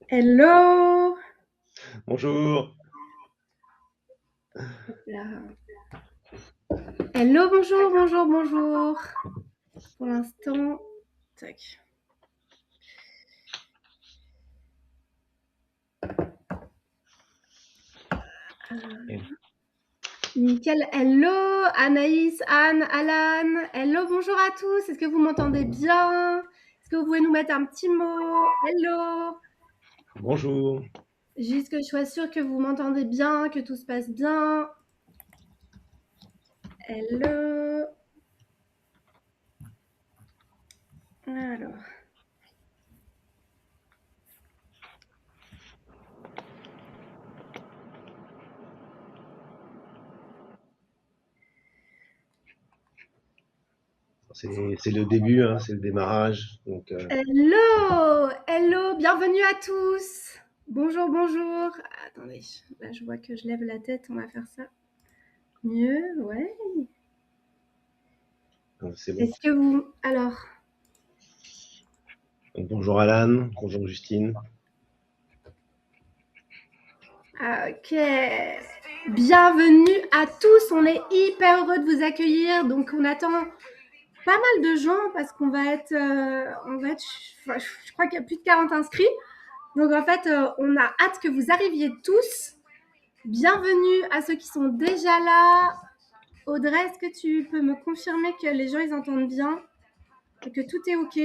Hello! Bonjour. Là. Hello, bonjour, bonjour, bonjour. Pour l'instant, tac. Et Nickel. Hello, Anaïs, Anne, Alan. Hello, bonjour à tous. Est-ce que vous m'entendez bien? Est-ce que vous pouvez nous mettre un petit mot? Hello! Bonjour. Juste que je sois sûre que vous m'entendez bien, que tout se passe bien. Hello. Alors. C'est le début, hein, c'est le démarrage. Donc, Hello! Hello! Bienvenue à tous! Bonjour, bonjour. Attendez, là je vois que je lève la tête, on va faire ça mieux, ouais. c'est bon. Est-ce que vous... Alors, Donc, bonjour Alan, bonjour Justine. ok. Bienvenue à tous, on est hyper heureux de vous accueillir. Donc on attend pas mal de gens parce qu'on va être, je crois qu'il y a plus de 40 inscrits. Donc en fait, on a hâte que vous arriviez tous. Bienvenue à ceux qui sont déjà là. Audrey, est-ce que tu peux me confirmer que les gens ils entendent bien et que tout est OK?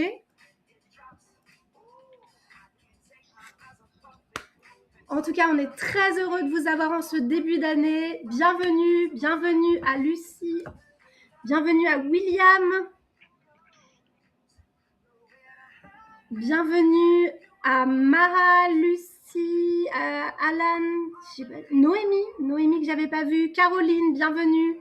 En tout cas, on est très heureux de vous avoir en ce début d'année. Bienvenue, bienvenue à Lucie, bienvenue à William, bienvenue à Mara, Lucie, Alan, Noémie que j'avais pas vue, Caroline, bienvenue.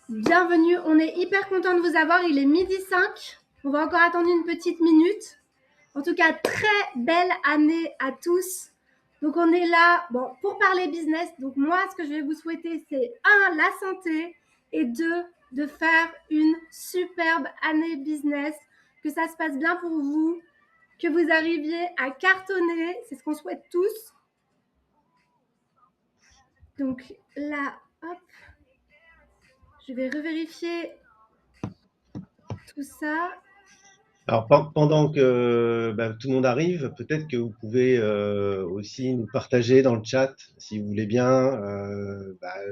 Bienvenue, on est hyper content de vous avoir, il est 12h05. On va encore attendre une petite minute. En tout cas, très belle année à tous. Donc, on est là pour parler business. Donc, moi, ce que je vais vous souhaiter, c'est un, la santé et deux, de faire une superbe année business, que ça se passe bien pour vous, que vous arriviez à cartonner. C'est ce qu'on souhaite tous. Donc là, hop, je vais revérifier tout ça. Alors, pendant que tout le monde arrive, peut-être que vous pouvez aussi nous partager dans le chat, si vous voulez bien,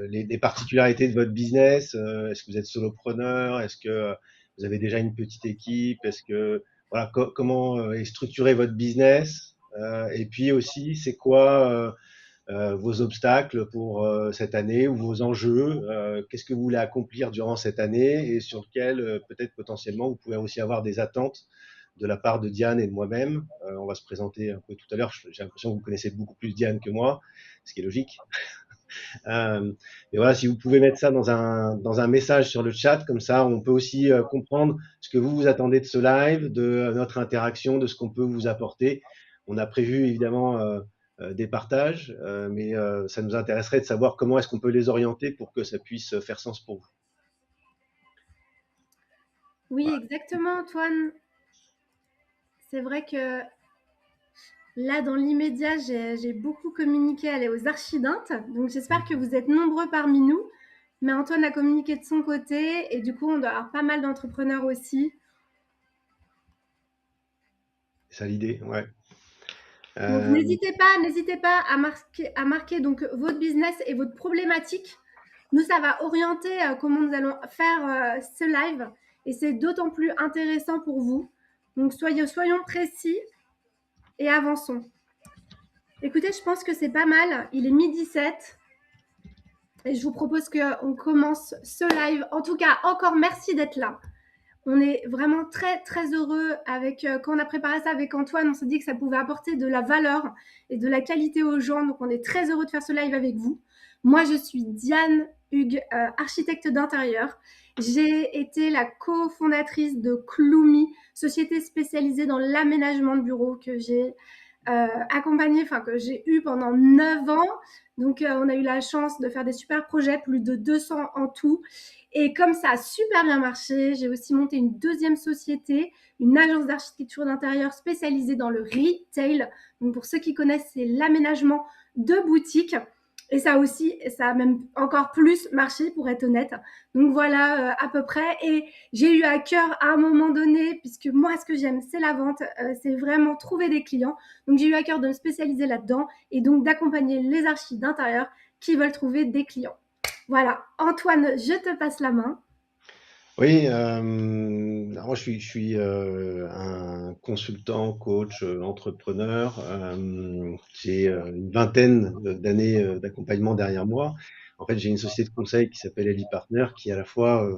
les particularités de votre business. Est-ce que vous êtes solopreneur? Est-ce que vous avez déjà une petite équipe? Est-ce que voilà, comment est structuré votre business? Et puis aussi, c'est quoi vos obstacles pour cette année ou vos enjeux, qu'est-ce que vous voulez accomplir durant cette année et sur lequel peut-être potentiellement vous pouvez aussi avoir des attentes de la part de Diane et de moi-même. On va se présenter un peu tout à l'heure. J'ai l'impression que vous connaissez beaucoup plus Diane que moi, ce qui est logique. Mais voilà, si vous pouvez mettre ça dans un message sur le chat, comme ça, on peut aussi comprendre ce que vous vous attendez de ce live, de notre interaction, de ce qu'on peut vous apporter. On a prévu évidemment des partages, mais ça nous intéresserait de savoir comment est-ce qu'on peut les orienter pour que ça puisse faire sens pour vous. Oui, Voilà. exactement, Antoine. C'est vrai que là, dans l'immédiat, j'ai beaucoup communiqué aux archidintes. Donc, j'espère que vous êtes nombreux parmi nous. Mais Antoine a communiqué de son côté. Et du coup, on doit avoir pas mal d'entrepreneurs aussi. C'est ça l'idée, ouais. Donc, Euh, n'hésitez pas à marquer donc votre business et votre problématique. Nous, ça va orienter comment nous allons faire ce live. Et c'est d'autant plus intéressant pour vous. Donc, soyons précis et avançons. Écoutez, je pense que c'est pas mal. Il est 12h17. Et je vous propose qu'on commence ce live. En tout cas, encore merci d'être là. On est vraiment très, très heureux avec, quand on a préparé ça avec Antoine, on s'est dit que ça pouvait apporter de la valeur et de la qualité aux gens. Donc, on est très heureux de faire ce live avec vous. Moi, je suis Diane Hugues, architecte d'intérieur. J'ai été la cofondatrice de Cloomy, société spécialisée dans l'aménagement de bureaux que j'ai accompagnée, enfin que j'ai eu pendant 9 ans. Donc, on a eu la chance de faire des super projets, plus de 200 en tout. Et comme ça a super bien marché, j'ai aussi monté une deuxième société, une agence d'architecture d'intérieur spécialisée dans le retail. Donc pour ceux qui connaissent, c'est l'aménagement de boutiques. Et ça aussi, ça a même encore plus marché, pour être honnête. Donc voilà, à peu près. Et j'ai eu à cœur à un moment donné, puisque moi, ce que j'aime, c'est la vente, c'est vraiment trouver des clients. Donc j'ai eu à cœur de me spécialiser là-dedans et donc d'accompagner les archis d'intérieur qui veulent trouver des clients. Voilà, Antoine, je te passe la main. Oui, alors moi je suis un consultant, coach, entrepreneur. J'ai une vingtaine d'années d'accompagnement derrière moi. En fait, j'ai une société de conseil qui s'appelle Ellie Partner qui à la fois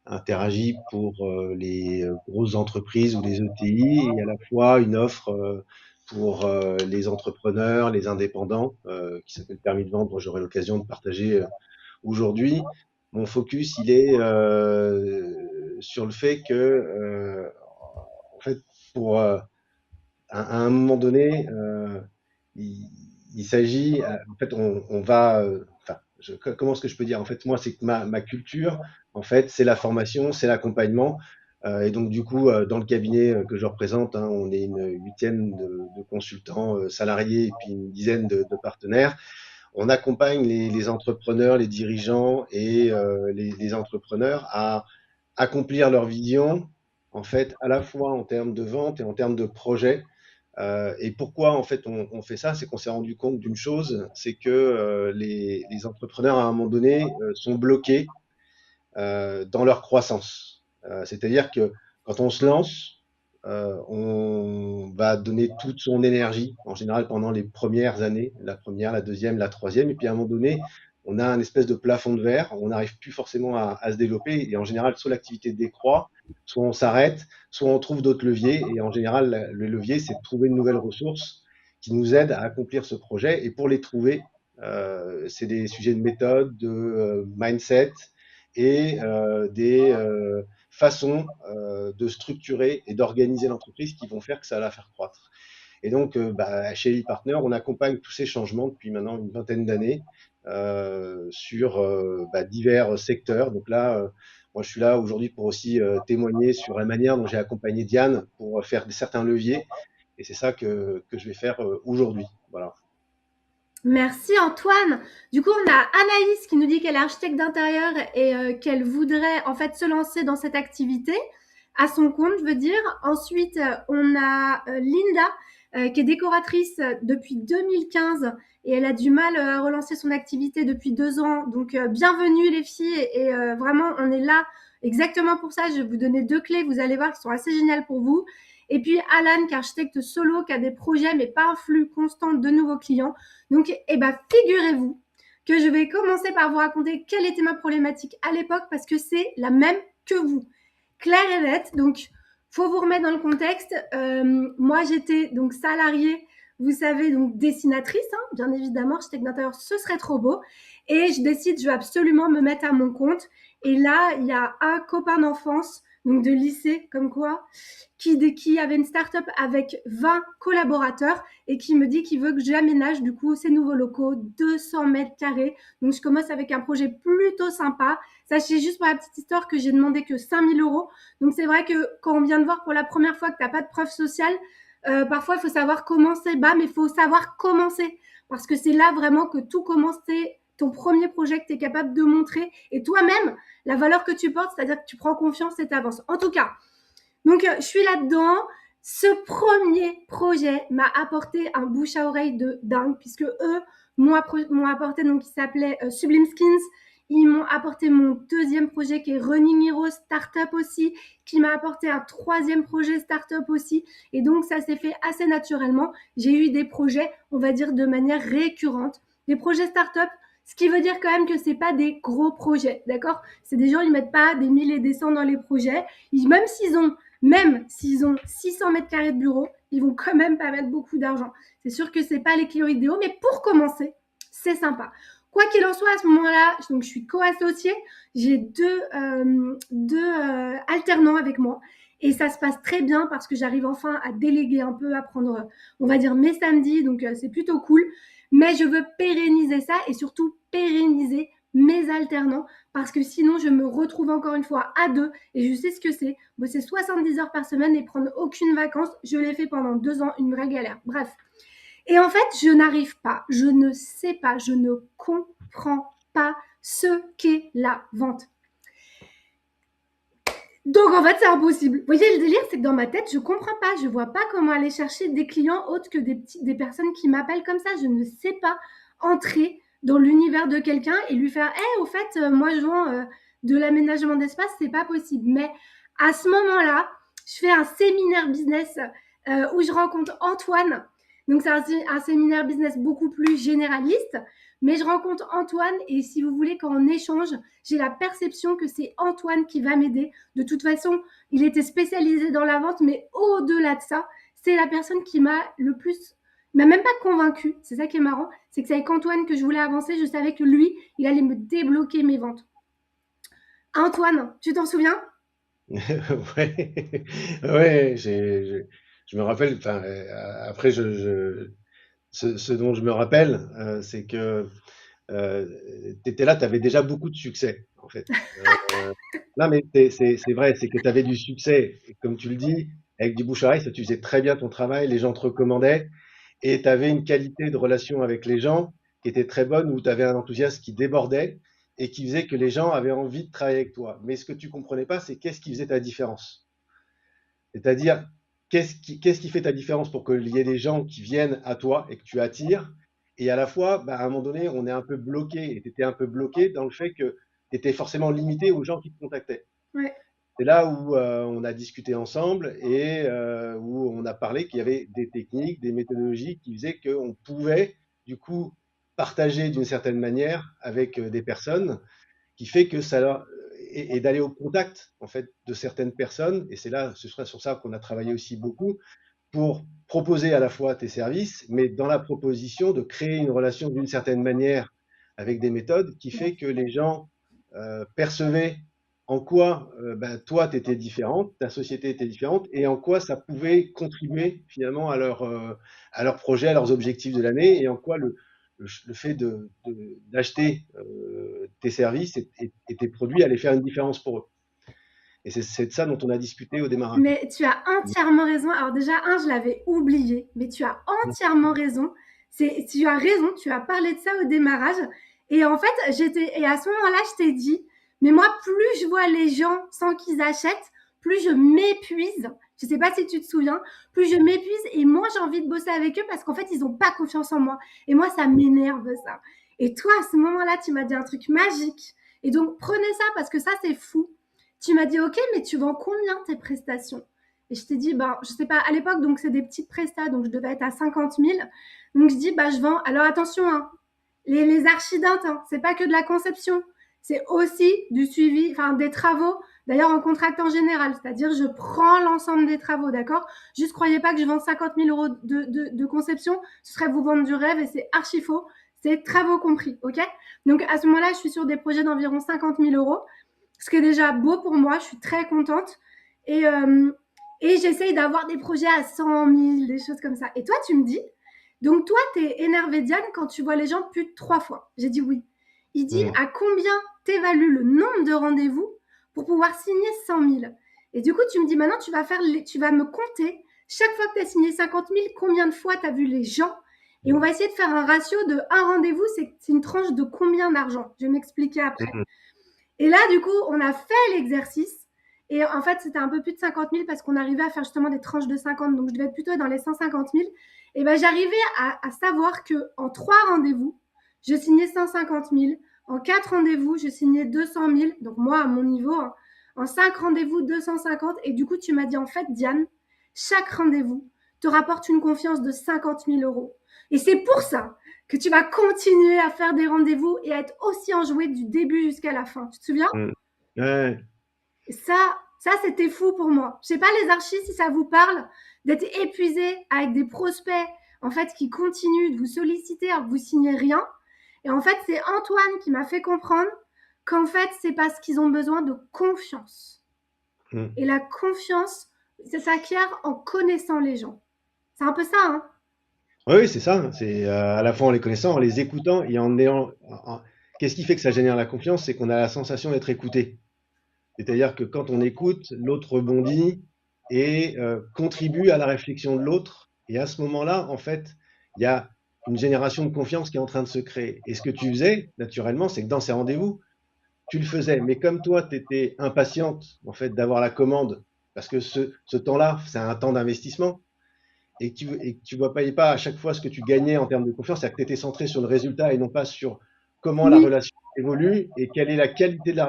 interagit pour les grosses entreprises ou les ETI et à la fois une offre pour les entrepreneurs, les indépendants qui s'appelle Permis de vendre, dont j'aurai l'occasion de partager aujourd'hui. Mon focus, il est sur le fait que, en fait, pour à un moment donné, il, il s'agit, en fait, on va, enfin, comment est-ce que je peux dire? En fait, moi, c'est que ma culture, en fait, c'est la formation, c'est l'accompagnement. Et donc, du coup, dans le cabinet que je représente, hein, on est une huitaine de consultants salariés et puis une dizaine de partenaires. On accompagne les entrepreneurs, les dirigeants et les entrepreneurs à accomplir leur vision, en fait, à la fois en termes de vente et en termes de projet. Et pourquoi en fait on fait ça? C'est qu'on s'est rendu compte d'une chose, c'est que les entrepreneurs à un moment donné sont bloqués dans leur croissance. C'est-à-dire que quand on se lance, on va donner toute son énergie, en général pendant les premières années, la première, la deuxième, la troisième, et puis à un moment donné, on a un espèce de plafond de verre, on n'arrive plus forcément à se développer, et en général, soit l'activité décroît, soit on s'arrête, soit on trouve d'autres leviers, et en général, le levier, c'est de trouver une nouvelle ressource qui nous aide à accomplir ce projet, et pour les trouver, c'est des sujets de méthode, de mindset, et des façons de structurer et d'organiser l'entreprise qui vont faire que ça va la faire croître. Et donc, chez Elite Partner, on accompagne tous ces changements depuis maintenant une vingtaine d'années sur divers secteurs. Donc là, moi, je suis là aujourd'hui pour aussi témoigner sur la manière dont j'ai accompagné Diane pour faire certains leviers. Et c'est ça que je vais faire aujourd'hui. Voilà. Merci Antoine. Du coup, on a Anaïs qui nous dit qu'elle est architecte d'intérieur et qu'elle voudrait en fait se lancer dans cette activité à son compte, je veux dire. Ensuite, on a Linda qui est décoratrice depuis 2015 et elle a du mal à relancer son activité depuis 2 ans. Donc, bienvenue les filles et vraiment, on est là exactement pour ça. Je vais vous donner 2 clés, vous allez voir, qui sont assez géniales pour vous. Et puis Alan, qui est architecte solo, qui a des projets mais pas un flux constant de nouveaux clients. Donc, figurez-vous que je vais commencer par vous raconter quelle était ma problématique à l'époque parce que c'est la même que vous. Claire et nette. Donc, faut vous remettre dans le contexte. Moi, j'étais donc salariée, vous savez, donc dessinatrice, hein, bien évidemment. Architecte d'intérieur, ce serait trop beau. Et je décide, je vais absolument me mettre à mon compte. Et là, il y a un copain d'enfance, donc de lycée, comme quoi, qui avait une start-up avec 20 collaborateurs et qui me dit qu'il veut que j'aménage du coup ces nouveaux locaux, 200 mètres carrés. Donc je commence avec un projet plutôt sympa. Sachez juste pour la petite histoire que j'ai demandé que 5 000 euros. Donc c'est vrai que quand on vient de voir pour la première fois que tu n'as pas de preuve sociale, parfois il faut savoir commencer bas, mais il faut savoir commencer. Parce que c'est là vraiment que tout commence, c'est ton premier projet que tu es capable de montrer et toi-même, la valeur que tu portes, c'est-à-dire que tu prends confiance et tu avances. En tout cas, donc, je suis là-dedans. Ce premier projet m'a apporté un bouche à oreille de dingue, puisque eux m'ont apporté, donc, qui s'appelait Sublime Skins. Ils m'ont apporté mon deuxième projet qui est Running Hero Startup aussi, qui m'a apporté un troisième projet Startup aussi. Et donc, ça s'est fait assez naturellement. J'ai eu des projets, on va dire, de manière récurrente. Des projets Startup, ce qui veut dire quand même que c'est pas des gros projets, d'accord? C'est des gens, ils mettent pas des 1000 et des 100 dans les projets. Même s'ils ont 600 mètres carrés de bureau, ils vont quand même pas mettre beaucoup d'argent. C'est sûr que c'est pas les clients idéaux, mais pour commencer, c'est sympa. Quoi qu'il en soit, à ce moment-là, donc je suis co-associée, j'ai deux alternants avec moi. Et ça se passe très bien parce que j'arrive enfin à déléguer un peu, à prendre, on va dire, mes samedis. Donc, c'est plutôt cool. Mais je veux pérenniser ça et surtout pérenniser mes alternants, parce que sinon je me retrouve encore une fois à 2 et je sais ce que c'est. Bosser 70 heures par semaine et prendre aucune vacances, je l'ai fait pendant 2 ans, une vraie galère. Bref. Et en fait, je n'arrive pas, je ne sais pas, je ne comprends pas ce qu'est la vente. Donc en fait, c'est impossible. Vous voyez, le délire, c'est que dans ma tête, je comprends pas. Je vois pas comment aller chercher des clients autres que des personnes qui m'appellent comme ça. Je ne sais pas entrer dans l'univers de quelqu'un et lui faire hey, au fait, moi, je vends de l'aménagement d'espace, c'est pas possible. Mais à ce moment-là, je fais un séminaire business où je rencontre Antoine. Donc, c'est un séminaire business beaucoup plus généraliste. Mais je rencontre Antoine et si vous voulez, quand on échange, j'ai la perception que c'est Antoine qui va m'aider. De toute façon, il était spécialisé dans la vente, mais au-delà de ça, c'est la personne qui m'a le plus, m'a même pas convaincu. C'est ça qui est marrant, c'est que c'est avec Antoine que je voulais avancer. Je savais que lui, il allait me débloquer mes ventes. Antoine, tu t'en souviens? Ouais, ouais, je me rappelle. Enfin, après, ce dont je me rappelle, c'est que tu étais là, tu avais déjà beaucoup de succès, en fait. Non, mais c'est vrai, c'est que tu avais du succès. Et comme tu le dis, avec du bouche à oreille, ça, tu faisais très bien ton travail, les gens te recommandaient, et tu avais une qualité de relation avec les gens qui était très bonne, où tu avais un enthousiasme qui débordait et qui faisait que les gens avaient envie de travailler avec toi. Mais ce que tu comprenais pas, c'est qu'est-ce qui faisait ta différence. C'est-à-dire, qu'est-ce qui fait ta différence pour qu'il y ait des gens qui viennent à toi et que tu attires. Et à la fois, bah, à un moment donné, on est un peu bloqué, et tu étais un peu bloqué dans le fait que tu étais forcément limité aux gens qui te contactaient. Ouais. C'est là où on a discuté ensemble et où on a parlé qu'il y avait des techniques, des méthodologies qui faisaient qu'on pouvait, du coup, partager d'une certaine manière avec des personnes, qui fait que ça leur, et d'aller au contact en fait de certaines personnes. Et c'est là, ce serait sur ça qu'on a travaillé aussi beaucoup pour proposer à la fois tes services, mais dans la proposition de créer une relation d'une certaine manière avec des méthodes qui fait que les gens percevaient en quoi ben, toi, tu étais différente, ta société était différente, et en quoi ça pouvait contribuer finalement à leur projet, à leurs objectifs de l'année, et en quoi le fait d'acheter tes services et tes produits allait faire une différence pour eux. Et c'est de ça dont on a discuté au démarrage. Mais tu as entièrement raison. Alors déjà, je l'avais oublié, mais tu as entièrement raison. Tu as raison, tu as parlé de ça au démarrage. Et en fait, et à ce moment-là, je t'ai dit, mais moi, plus je vois les gens sans qu'ils achètent, plus je m'épuise. Je sais pas si tu te souviens, plus je m'épuise et moins j'ai envie de bosser avec eux parce qu'en fait, ils ont pas confiance en moi. Et moi, ça m'énerve ça. Et toi, à ce moment-là, tu m'as dit un truc magique. Et donc, prenez ça parce que ça, c'est fou. Tu m'as dit, ok, mais tu vends combien tes prestations? Et je t'ai dit, ben, je sais pas, à l'époque, donc c'est des petites prestats, donc je devais être à 50 000. Donc je dis, bah, je vends. Alors attention, hein, les archidentes, hein, c'est pas que de la conception, c'est aussi du suivi, enfin des travaux, d'ailleurs en contractant général, c'est-à-dire je prends l'ensemble des travaux, d'accord? Juste croyez pas que je vends 50 000 euros de conception, ce serait vous vendre du rêve et c'est archi faux, c'est travaux compris, ok? Donc à ce moment-là, je suis sur des projets d'environ 50 000 euros ce qui est déjà beau pour moi, je suis très contente. Et, euh, et j'essaye d'avoir des projets à 100 000, des choses comme ça. Et toi, tu me dis, donc toi, tu es énervé, Diane, quand tu vois les gens plus de 3 fois. J'ai dit oui. Il dit, à combien t'évalues le nombre de rendez-vous pour pouvoir signer 100 000? Et du coup, tu me dis, maintenant, tu vas me compter, chaque fois que tu as signé 50 000, combien de fois tu as vu les gens et on va essayer de faire un ratio de un rendez-vous, c'est une tranche de combien d'argent? Je vais m'expliquer après. Et là, du coup, on a fait l'exercice. Et en fait, c'était un peu plus de 50 000 parce qu'on arrivait à faire justement des tranches de 50. Donc, je devais être plutôt dans les 150 000. Et ben, j'arrivais à savoir qu'en 3 rendez-vous, je signais 150 000. En 4 rendez-vous, je signais 200 000. Donc, moi, à mon niveau, hein, en 5 rendez-vous, 250. Et du coup, tu m'as dit, en fait, Diane, chaque rendez-vous te rapporte une confiance de 50 000 euros. Et c'est pour ça que tu vas continuer à faire des rendez-vous et à être aussi enjoué du début jusqu'à la fin. Tu te souviens? Ouais. Et ça c'était fou pour moi. Je sais pas les archis si ça vous parle d'être épuisé avec des prospects en fait qui continuent de vous solliciter alors que vous signez rien. Et en fait, c'est Antoine qui m'a fait comprendre qu'en fait, c'est parce qu'ils ont besoin de confiance. Et la confiance, ça s'acquiert en connaissant les gens. C'est un peu ça, hein? Oui, c'est ça. C'est à la fois en les connaissant, en les écoutant et en ayant, qu'est-ce qui fait que ça génère la confiance? C'est qu'on a la sensation d'être écouté. C'est-à-dire que quand on écoute, l'autre rebondit et contribue à la réflexion de l'autre. Et à ce moment-là, en fait, il y a une génération de confiance qui est en train de se créer. Et ce que tu faisais, naturellement, c'est que dans ces rendez-vous, tu le faisais. Mais comme toi, tu étais impatiente, en fait, d'avoir la commande, parce que ce temps-là, c'est un temps d'investissement, et que tu ne voyais pas à chaque fois ce que tu gagnais en termes de confiance, c'est-à-dire que tu étais centré sur le résultat et non pas sur comment la Oui, relation évolue et quelle est la qualité de la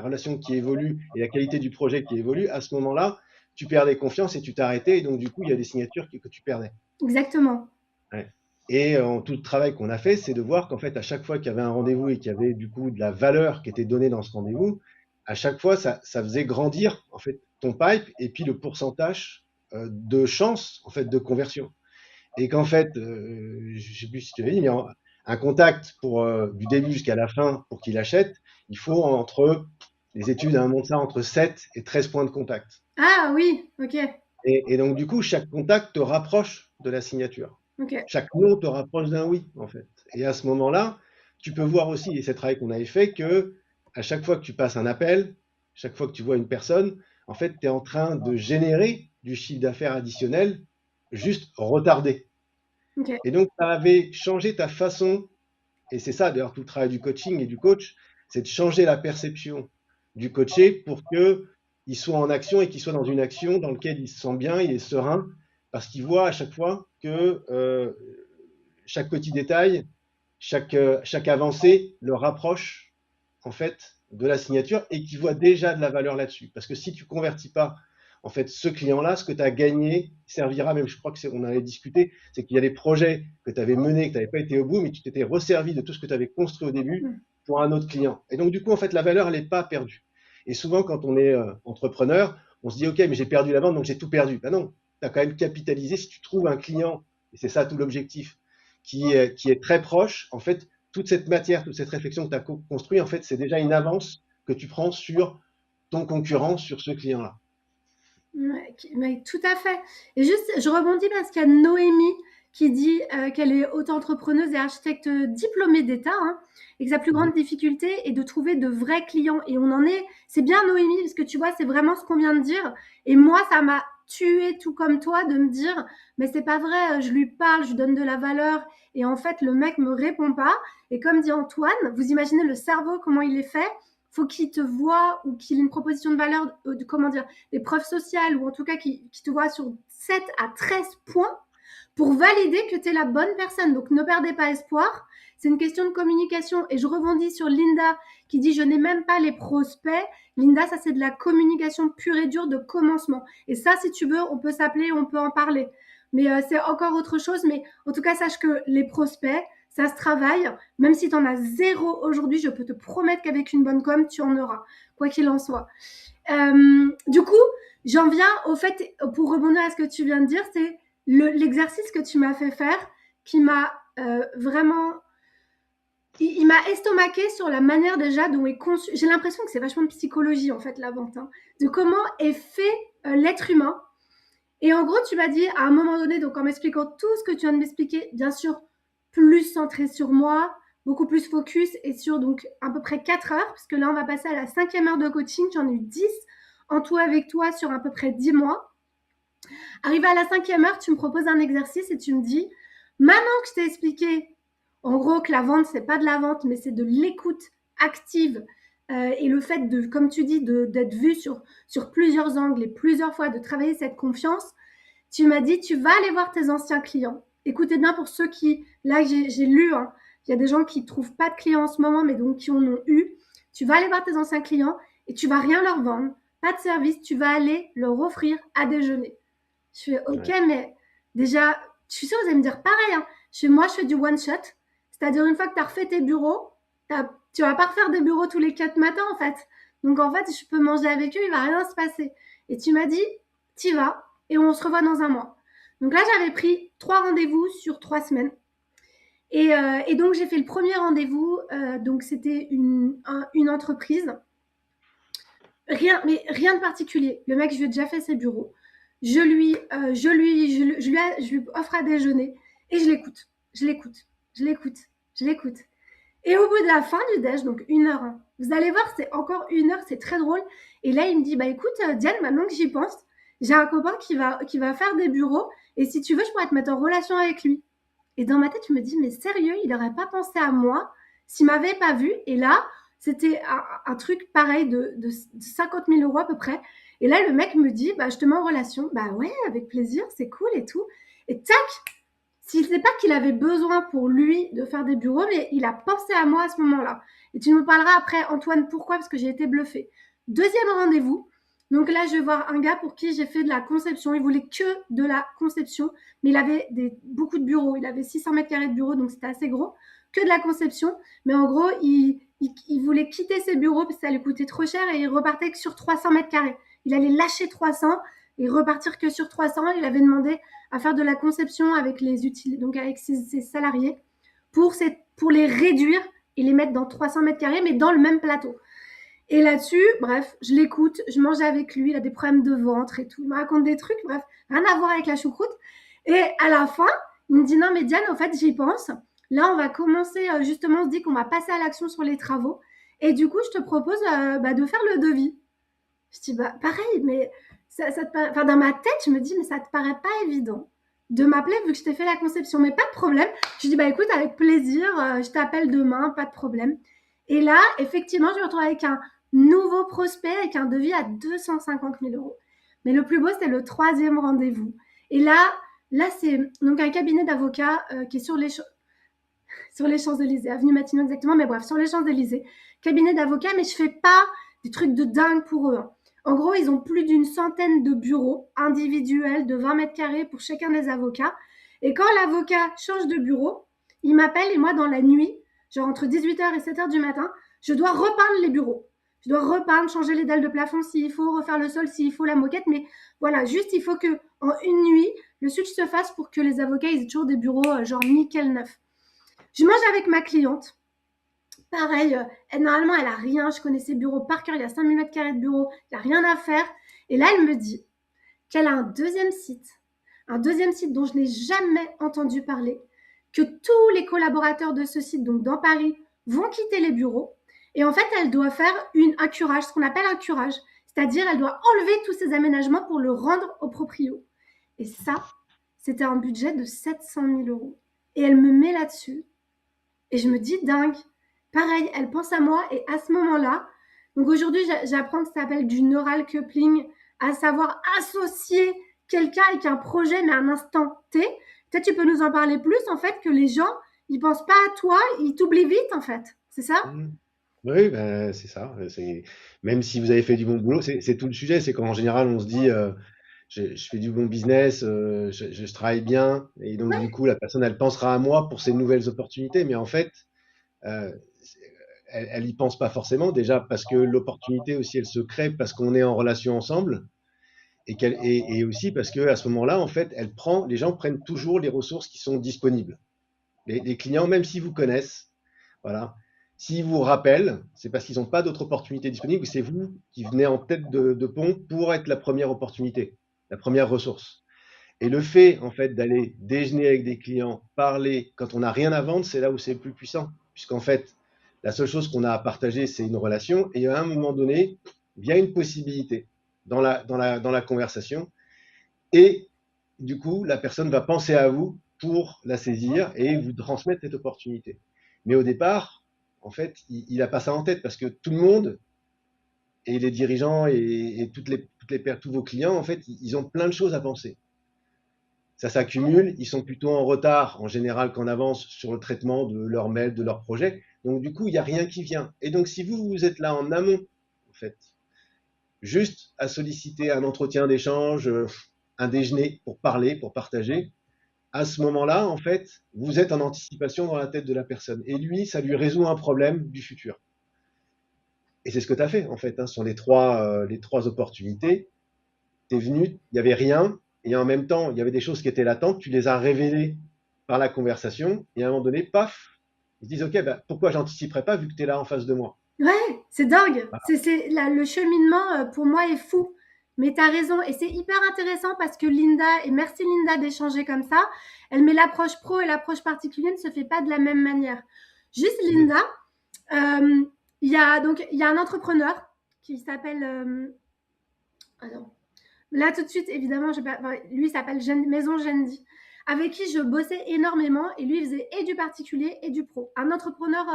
relation qui évolue et la qualité du projet qui évolue. À ce moment-là, tu perdais confiance et tu t'arrêtais, et donc du coup, il y a des signatures que tu perdais. exactement. Ouais. Et tout le travail qu'on a fait, c'est de voir qu'en fait, à chaque fois qu'il y avait un rendez-vous et qu'il y avait du coup de la valeur qui était donnée dans ce rendez-vous, à chaque fois, ça faisait grandir en fait ton pipe et puis le pourcentage de chance en fait de conversion. Et qu'en fait, je ne sais plus si tu l'as dit, mais un contact pour du début jusqu'à la fin pour qu'il achète, il faut entre les études montrent ça entre 7 et 13 points de contact. Ah oui, ok, Et donc du coup, chaque contact te rapproche de la signature. ok. Chaque non te rapproche d'un oui, en fait. Et à ce moment-là, tu peux voir aussi, et c'est le travail qu'on avait fait, que à chaque fois que tu passes un appel, chaque fois que tu vois une personne, en fait, tu es en train de générer du chiffre d'affaires additionnel, juste retardé. Ok. Et donc, tu avais changé ta façon, et c'est ça d'ailleurs tout le travail du coaching et du coach, c'est de changer la perception du coaché pour qu'il soit en action et qu'il soit dans une action dans laquelle il se sent bien, il est serein, parce qu'il voit à chaque fois que chaque petit détail, chaque avancée le rapproche en fait de la signature et qu'il voit déjà de la valeur là-dessus. Parce que si tu ne convertis pas en fait ce client-là, ce que tu as gagné servira, même je crois que on avait discuté, c'est qu'il y a des projets que tu avais menés, que tu n'avais pas été au bout, mais tu t'étais resservi de tout ce que tu avais construit au début Mm. pour un autre client. Et donc du coup, en fait, la valeur, elle n'est pas perdue. Et souvent, quand on est entrepreneur, on se dit, OK, mais j'ai perdu la vente, donc j'ai tout perdu. Ben non, tu as quand même capitalisé. Si tu trouves un client, et c'est ça tout l'objectif, qui est très proche, en fait, toute cette matière, toute cette réflexion que tu as construite, en fait, c'est déjà une avance que tu prends sur ton concurrent, sur ce client-là. Ouais, mais tout à fait. Et juste, je rebondis parce qu'il y a Noémie qui dit qu'elle est auto-entrepreneuse et architecte diplômée d'État, hein, et que sa plus Mhm. grande difficulté est de trouver de vrais clients. Et on en est, c'est bien Noémie, parce que tu vois, c'est vraiment ce qu'on vient de dire. Et moi, ça m'a tué tout comme toi de me dire, mais c'est pas vrai, je lui parle, je lui donne de la valeur, et en fait, le mec me répond pas. Et comme dit Antoine, vous imaginez le cerveau, comment il est fait? Faut qu'il te voie ou qu'il ait une proposition de valeur, comment dire, des preuves sociales ou en tout cas qui te voit sur 7 à 13 points pour valider que tu es la bonne personne. Donc ne perdez pas espoir. C'est une question de communication. Et je rebondis sur Linda qui dit je n'ai même pas les prospects. Linda, ça c'est de la communication pure et dure de commencement. Et ça, si tu veux, on peut s'appeler, on peut en parler. Mais c'est encore autre chose. Mais en tout cas, sache que les prospects, ça se travaille. Même si tu en as zéro aujourd'hui, je peux te promettre qu'avec une bonne com, tu en auras, quoi qu'il en soit. Du coup, j'en viens au fait, pour rebondir à ce que tu viens de dire, c'est l'exercice que tu m'as fait faire qui m'a vraiment. Il m'a estomaqué sur la manière déjà dont est conçu. J'ai l'impression que c'est vachement de psychologie en fait la vente, hein, de comment est fait l'être humain. Et en gros, tu m'as dit à un moment donné, donc en m'expliquant tout ce que tu viens de m'expliquer, bien sûr, plus centré sur moi, beaucoup plus focus et sur donc à peu près 4 heures, parce que là, on va passer à la 5e heure de coaching. J'en ai eu 10 en tout avec toi sur à peu près 10 mois. Arrivé à la 5e heure, tu me proposes un exercice et tu me dis, maintenant que je t'ai expliqué, en gros, que la vente, c'est pas de la vente, mais c'est de l'écoute active et le fait de, comme tu dis, d'être vu sur plusieurs angles et plusieurs fois, de travailler cette confiance, tu m'as dit, tu vas aller voir tes anciens clients. Écoutez bien pour ceux qui, là, j'ai lu, hein, il y a des gens qui ne trouvent pas de clients en ce moment, mais donc qui en ont eu. Tu vas aller voir tes anciens clients et tu vas rien leur vendre, pas de service, tu vas aller leur offrir à déjeuner. Je fais, ok, Ouais. mais déjà, je suis sûre que vous allez me dire pareil, hein. Moi, je fais du one shot, c'est-à-dire une fois que tu as refait tes bureaux, tu vas pas refaire des bureaux tous les 4 matins, en fait. Donc, en fait, je peux manger avec eux, il va rien se passer. Et tu m'as dit, t'y vas, et on se revoit dans un mois. Donc là, j'avais pris 3 rendez-vous sur 3 semaines. Et donc, j'ai fait le premier rendez-vous. Donc, c'était une entreprise. Rien de particulier. Le mec, je lui ai déjà fait ses bureaux. Je lui offre à déjeuner et je l'écoute. Je l'écoute. Je l'écoute. Je l'écoute. Et au bout de la fin du déj, donc 1 heure, hein, vous allez voir, c'est encore 1 heure, c'est très drôle. Et là, il me dit, bah écoute, Diane, maintenant que j'y pense, j'ai un copain qui va faire des bureaux. Et si tu veux, je pourrais te mettre en relation avec lui. Et dans ma tête, je me dis, mais sérieux, il n'aurait pas pensé à moi s'il m'avait pas vu. Et là, c'était un truc pareil de 50 000 euros à peu près. Et là, le mec me dit, bah, je te mets en relation. Bah ouais, avec plaisir, c'est cool et tout. Et tac, s'il sait pas qu'il avait besoin pour lui de faire des bureaux, mais il a pensé à moi à ce moment-là. Et tu nous parleras après, Antoine, pourquoi? Parce que j'ai été bluffée. Deuxième rendez-vous. Donc là, je vais voir un gars pour qui j'ai fait de la conception. Il voulait que de la conception, mais il avait beaucoup de bureaux. Il avait 600 mètres carrés de bureaux, donc c'était assez gros. Que de la conception. Mais en gros, il voulait quitter ses bureaux parce que ça lui coûtait trop cher et il repartait que sur 300 mètres carrés. Il allait lâcher 300 et repartir que sur 300. Il avait demandé à faire de la conception avec donc avec ses salariés pour les réduire et les mettre dans 300 mètres carrés, mais dans le même plateau. Et là-dessus, bref, je l'écoute, je mange avec lui, il a des problèmes de ventre et tout, il me raconte des trucs, bref, rien à voir avec la choucroute. Et à la fin, il me dit non mais Diane, en fait j'y pense. Là on va commencer, justement, on se dit qu'on va passer à l'action sur les travaux. Et du coup, je te propose de faire le devis. Je dis bah pareil, mais enfin, dans ma tête, je me dis mais ça te paraît pas évident de m'appeler vu que je t'ai fait la conception, mais pas de problème. Je dis bah écoute, avec plaisir, je t'appelle demain, pas de problème. Et là, effectivement, je me retrouve avec un nouveau prospect avec un devis à 250 000 euros. Mais le plus beau, c'est le troisième rendez-vous. Et là, c'est donc un cabinet d'avocats qui est sur les Champs-Élysées, avenue Matignon exactement, mais bref, sur les Champs-Élysées. Cabinet d'avocats, mais je fais pas des trucs de dingue pour eux, hein. En gros, ils ont plus d'une centaine de bureaux individuels de 20 mètres carrés pour chacun des avocats. Et quand l'avocat change de bureau, il m'appelle et moi, dans la nuit, genre entre 18 h et 7 h du matin, je dois repeindre les bureaux. Je dois repeindre, changer les dalles de plafond s'il faut, refaire le sol s'il faut, la moquette. Mais voilà, juste, il faut que en une nuit, le switch se fasse pour que les avocats aient toujours des bureaux genre nickel neuf. Je mange avec ma cliente. Pareil, normalement, elle a rien. Je connais ses bureaux par cœur. Il y a 5000 mètres carrés de bureau. Il n'y a rien à faire. Et là, elle me dit qu'elle a un deuxième site. Un deuxième site dont je n'ai jamais entendu parler. Que tous les collaborateurs de ce site, donc dans Paris, vont quitter les bureaux. Et en fait, elle doit faire un curage, ce qu'on appelle un curage. C'est-à-dire, elle doit enlever tous ces aménagements pour le rendre au proprio. Et ça, c'était un budget de 700 000 euros. Et elle me met là-dessus. Et je me dis, dingue. Pareil, elle pense à moi et à ce moment-là, donc aujourd'hui, j'apprends que ça s'appelle du neural coupling, à savoir associer quelqu'un avec un projet, mais à un instant T. Peut-être tu peux nous en parler plus, en fait, que les gens, ils pensent pas à toi, ils t'oublient vite, en fait. C'est ça? Mmh. Oui, ben, c'est ça. Même si vous avez fait du bon boulot, c'est tout le sujet. C'est qu'en général, on se dit, je fais du bon business, je travaille bien, et donc du Ouais. coup, la personne, elle pensera à moi pour ses nouvelles opportunités. Mais en fait, euh, elle y pense pas forcément. Déjà parce que l'opportunité aussi, elle se crée parce qu'on est en relation ensemble, et aussi parce que à ce moment-là, en fait, les gens prennent toujours les ressources qui sont disponibles. Les clients, même s'ils vous connaissent, voilà. S'ils vous rappellent, c'est parce qu'ils n'ont pas d'autres opportunités disponibles, ou c'est vous qui venez en tête de pont pour être la première opportunité, la première ressource. Et le fait, en fait, d'aller déjeuner avec des clients, parler, quand on n'a rien à vendre, c'est là où c'est le plus puissant. Puisqu'en fait, la seule chose qu'on a à partager, c'est une relation. Et à un moment donné, il y a une possibilité dans la conversation. Et du coup, la personne va penser à vous pour la saisir et vous transmettre cette opportunité. Mais au départ, en fait, il n'a pas ça en tête parce que tout le monde, et les dirigeants et tous vos clients, en fait, ils ont plein de choses à penser. Ça s'accumule, ils sont plutôt en retard en général qu'en avance sur le traitement de leur mail, de leur projet. Donc du coup, il n'y a rien qui vient. Et donc si vous êtes là en amont, en fait, juste à solliciter un entretien d'échange, un déjeuner pour parler, pour partager, à ce moment-là, en fait, vous êtes en anticipation dans la tête de la personne. Et lui, ça lui résout un problème du futur. Et c'est ce que tu as fait, en fait, hein, sur les trois opportunités. Tu es venu, il n'y avait rien, et en même temps, il y avait des choses qui étaient latentes, tu les as révélées par la conversation, et à un moment donné, paf, ils se disent, OK, bah, pourquoi j'anticiperais pas vu que tu es là en face de moi? Ouais, c'est dingue. Voilà. Le cheminement, pour moi, est fou. Mais tu as raison. Et c'est hyper intéressant parce que Linda, et merci Linda d'échanger comme ça, elle met l'approche pro et l'approche particulière ne se fait pas de la même manière. Juste Linda, il y a un entrepreneur qui s'appelle. Alors, là, tout de suite, évidemment, lui s'appelle Maison Gendi, avec qui je bossais énormément. Et lui, il faisait et du particulier et du pro. Un entrepreneur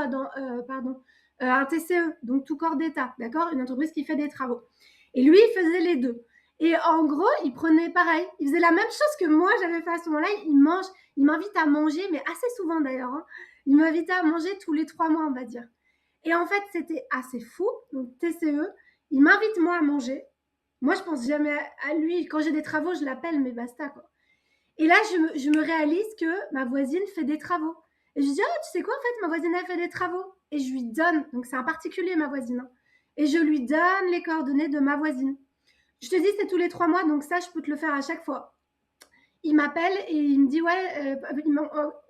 un TCE, donc tout corps d'État, d'accord, une entreprise qui fait des travaux. Et lui, il faisait les deux. Et en gros, il prenait pareil. Il faisait la même chose que moi, j'avais fait à ce moment-là. Il m'invite à manger, mais assez souvent d'ailleurs. Hein. Il m'invitait à manger tous les 3 mois, on va dire. Et en fait, c'était assez fou. Donc, TCE, il m'invite moi à manger. Moi, je pense jamais à lui. Quand j'ai des travaux, je l'appelle, mais basta, quoi. Et là, je me réalise que ma voisine fait des travaux. Et je dis, oh, tu sais quoi, en fait, ma voisine, elle fait des travaux. Et je lui donne, donc c'est un particulier, ma voisine. Hein. Et je lui donne les coordonnées de ma voisine. Je te dis, c'est tous les 3 mois, donc ça, je peux te le faire à chaque fois. Il m'appelle et il me dit, ouais,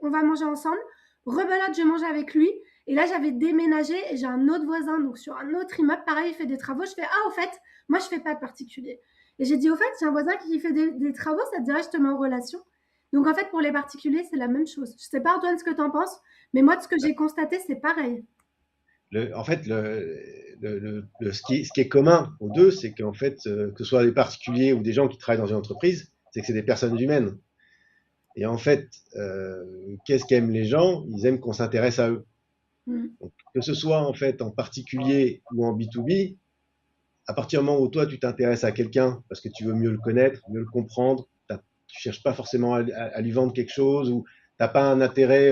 on va manger ensemble. Rebelote, je mange avec lui. Et là, j'avais déménagé et j'ai un autre voisin, donc sur un autre immeuble, pareil, il fait des travaux. Je fais, ah, au fait, moi, je fais pas de particulier. Et j'ai dit, au fait, j'ai un voisin qui fait des travaux, ça te dirait, je te mets en relation. Donc, en fait, pour les particuliers, c'est la même chose. Je sais pas, Antoine, ce que tu en penses, mais moi, de ce que j'ai constaté, c'est pareil. En fait, ce qui est commun aux deux, c'est qu'en fait, que ce soit des particuliers ou des gens qui travaillent dans une entreprise, c'est que c'est des personnes humaines. Et en fait, qu'est-ce qu'aiment les gens? Ils aiment qu'on s'intéresse à eux. Mm. Donc, que ce soit en fait en particulier ou en B2B, à partir du moment où toi tu t'intéresses à quelqu'un parce que tu veux mieux le connaître, mieux le comprendre, tu cherches pas forcément à lui vendre quelque chose ou t'as pas un intérêt.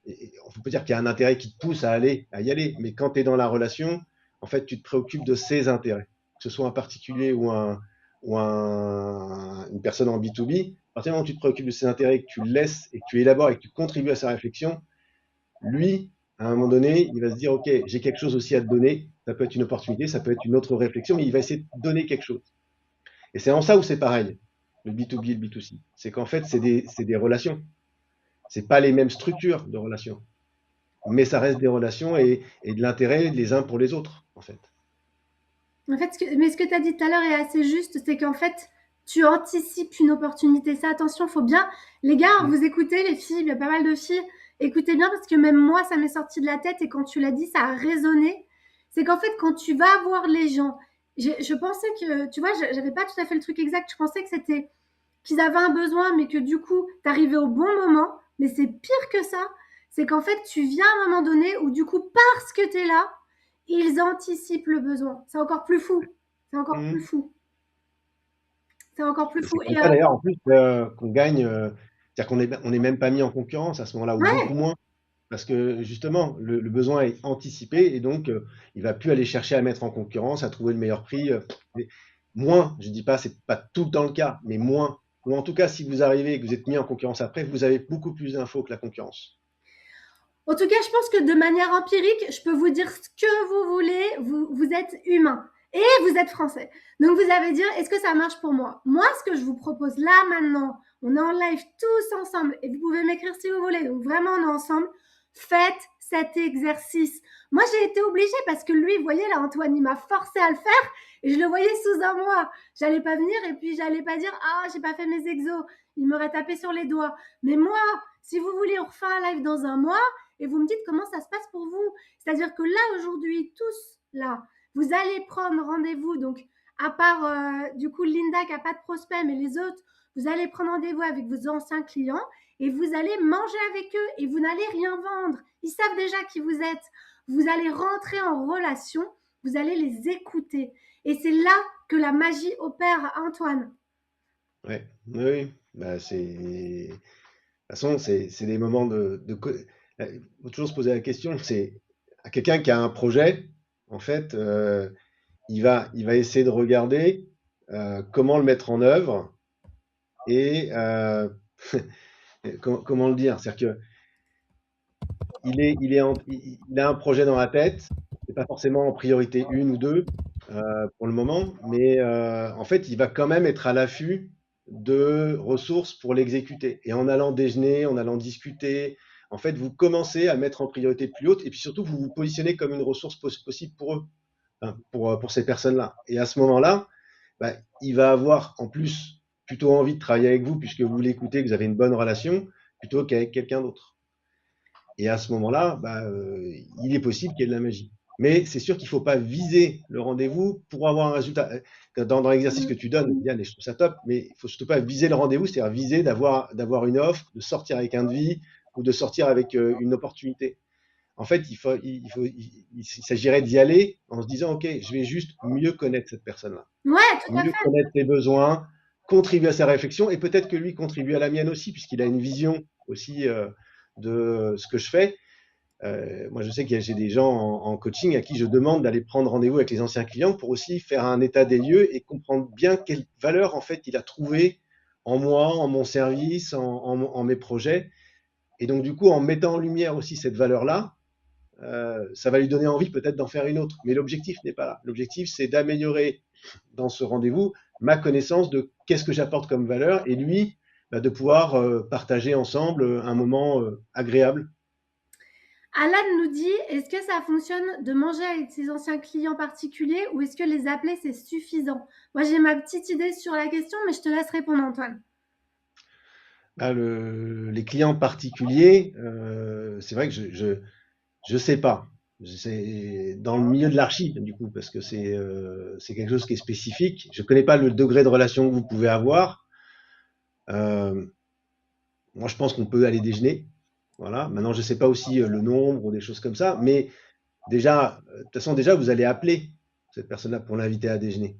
On peut dire qu'il y a un intérêt qui te pousse à y aller, mais quand tu es dans la relation, en fait, tu te préoccupes de ses intérêts, que ce soit un particulier ou une personne en B2B. À partir du moment où tu te préoccupes de ses intérêts, que tu le laisses et que tu élabores et que tu contribues à sa réflexion, lui, à un moment donné, il va se dire, OK, j'ai quelque chose aussi à te donner. Ça peut être une opportunité, ça peut être une autre réflexion, mais il va essayer de donner quelque chose. Et c'est en ça où c'est pareil, le B2B et le B2C. C'est qu'en fait, c'est des relations. C'est pas les mêmes structures de relations. Mais ça reste des relations et de l'intérêt les uns pour les autres, en fait. En fait, mais ce que tu as dit tout à l'heure est assez juste, c'est qu'en fait, tu anticipes une opportunité. Ça, attention, faut bien. Les gars, Mm. vous écoutez, les filles, il y a pas mal de filles. Écoutez bien parce que même moi, ça m'est sorti de la tête et quand tu l'as dit, ça a résonné. C'est qu'en fait, quand tu vas voir les gens, je pensais que, tu vois, j'avais pas tout à fait le truc exact. Je pensais que c'était qu'ils avaient un besoin, mais que du coup, tu arrivais au bon moment. Mais c'est pire que ça. C'est qu'en fait, tu viens à un moment donné où du coup, parce que tu es là, ils anticipent le besoin. C'est encore plus fou. C'est encore plus Mm. fou. C'est encore plus Et c'est fou. comme ça d'ailleurs, en plus, qu'on gagne, c'est-à-dire on n'est même pas mis en concurrence à ce moment-là, ou beaucoup Ouais. moins. Parce que justement, le besoin est anticipé et donc il va plus aller chercher à mettre en concurrence, à trouver le meilleur prix. Moins, je dis pas, c'est pas tout le temps le cas, mais moins. Ou en tout cas, si vous arrivez et que vous êtes mis en concurrence après, vous avez beaucoup plus d'infos que la concurrence. En tout cas, je pense que de manière empirique, je peux vous dire ce que vous voulez. Vous êtes humain et vous êtes français. Donc vous allez dire, est-ce que ça marche pour moi? Moi, ce que je vous propose là maintenant, on est en live tous ensemble et vous pouvez m'écrire si vous voulez. Donc vraiment, on est ensemble. Faites cet exercice. Moi, j'ai été obligée parce que lui, vous voyez là, Antoine, il m'a forcé à le faire et je le voyais sous un mois. J'allais pas venir et puis j'allais pas dire, ah, j'ai pas fait mes exos. Il m'aurait tapé sur les doigts. Mais moi, si vous voulez, on refait un live dans un mois et vous me dites comment ça se passe pour vous. C'est-à-dire que là, aujourd'hui, tous, là, vous allez prendre rendez-vous, donc à part du coup Linda qui n'a pas de prospect, mais les autres, vous allez prendre rendez-vous avec vos anciens clients et vous allez manger avec eux et vous n'allez rien vendre. Ils savent déjà qui vous êtes. Vous allez rentrer en relation, vous allez les écouter. Et c'est là que la magie opère, Antoine. Ouais, oui, oui. Bah, de toute façon, c'est des moments il faut toujours se poser la question, c'est à quelqu'un qui a un projet, en fait, il va essayer de regarder comment le mettre en œuvre et comment le dire? C'est-à-dire que il a un projet dans la tête, c'est pas forcément en priorité une ou deux pour le moment, mais en fait, il va quand même être à l'affût de ressources pour l'exécuter. Et en allant déjeuner, en allant discuter, en fait, vous commencez à mettre en priorité plus haute et puis surtout, vous vous positionnez comme une ressource possible pour eux, hein, pour ces personnes-là. Et à ce moment-là, bah, il va avoir en plus plutôt envie de travailler avec vous puisque vous l'écoutez, que vous avez une bonne relation, plutôt qu'avec quelqu'un d'autre. Et à ce moment-là, il est possible qu'il y ait de la magie. Mais c'est sûr qu'il ne faut pas viser le rendez-vous pour avoir un résultat. Dans l'exercice que tu donnes, Yann, et je trouve ça top, mais il ne faut surtout pas viser le rendez-vous, c'est-à-dire viser d'avoir une offre, de sortir avec un devis ou de sortir avec une opportunité. En fait, il s'agirait d'y aller en se disant, OK, je vais juste mieux connaître cette personne-là, Ouais, tout à mieux fait. connaître ses besoins, contribuer à sa réflexion et peut-être que lui contribue à la mienne aussi, puisqu'il a une vision aussi de ce que je fais. Moi, je sais que j'ai des gens en coaching à qui je demande d'aller prendre rendez-vous avec les anciens clients pour aussi faire un état des lieux et comprendre bien quelle valeur en fait il a trouvé en moi, en mon service, en mes projets. Et donc, du coup, en mettant en lumière aussi cette valeur-là, ça va lui donner envie peut-être d'en faire une autre. Mais l'objectif n'est pas là. L'objectif, c'est d'améliorer dans ce rendez-vous ma connaissance de qu'est-ce que j'apporte comme valeur et lui, de pouvoir partager ensemble un moment agréable. Alan nous dit, est-ce que ça fonctionne de manger avec ses anciens clients particuliers ou est-ce que les appeler, c'est suffisant? Moi, j'ai ma petite idée sur la question, mais je te laisse répondre, Antoine. Les clients particuliers, c'est vrai que je sais pas. C'est dans le milieu de l'archi, du coup, parce que c'est quelque chose qui est spécifique. Je connais pas le degré de relation que vous pouvez avoir. Euh, Moi, je pense qu'on peut aller déjeuner. Voilà. Maintenant, je sais pas aussi le nombre ou des choses comme ça, mais déjà, de toute façon, déjà, vous allez appeler cette personne-là pour l'inviter à déjeuner.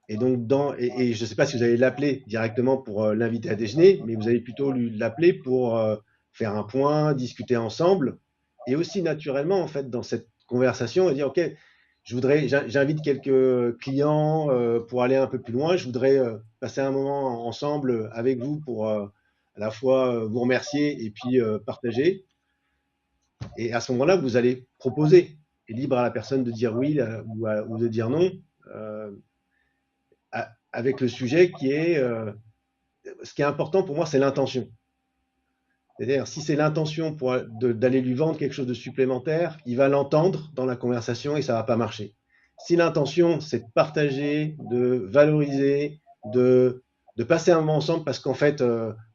Et donc, et je ne sais pas si vous allez l'appeler directement pour l'inviter à déjeuner, mais vous allez plutôt l'appeler pour faire un point, discuter ensemble, et aussi naturellement, en fait, dans cette conversation, dire, OK, j'invite quelques clients pour aller un peu plus loin, je voudrais passer un moment ensemble avec vous pour à la fois vous remercier et puis partager. Et à ce moment-là, vous allez proposer, et libre à la personne de dire oui ou de dire non. Euh, Avec le sujet qui est ce qui est important pour moi, c'est l'intention. C'est-à-dire, si c'est l'intention d'aller lui vendre quelque chose de supplémentaire, il va l'entendre dans la conversation et ça ne va pas marcher. Si l'intention, c'est de partager, de valoriser, de passer un moment ensemble parce qu'en fait,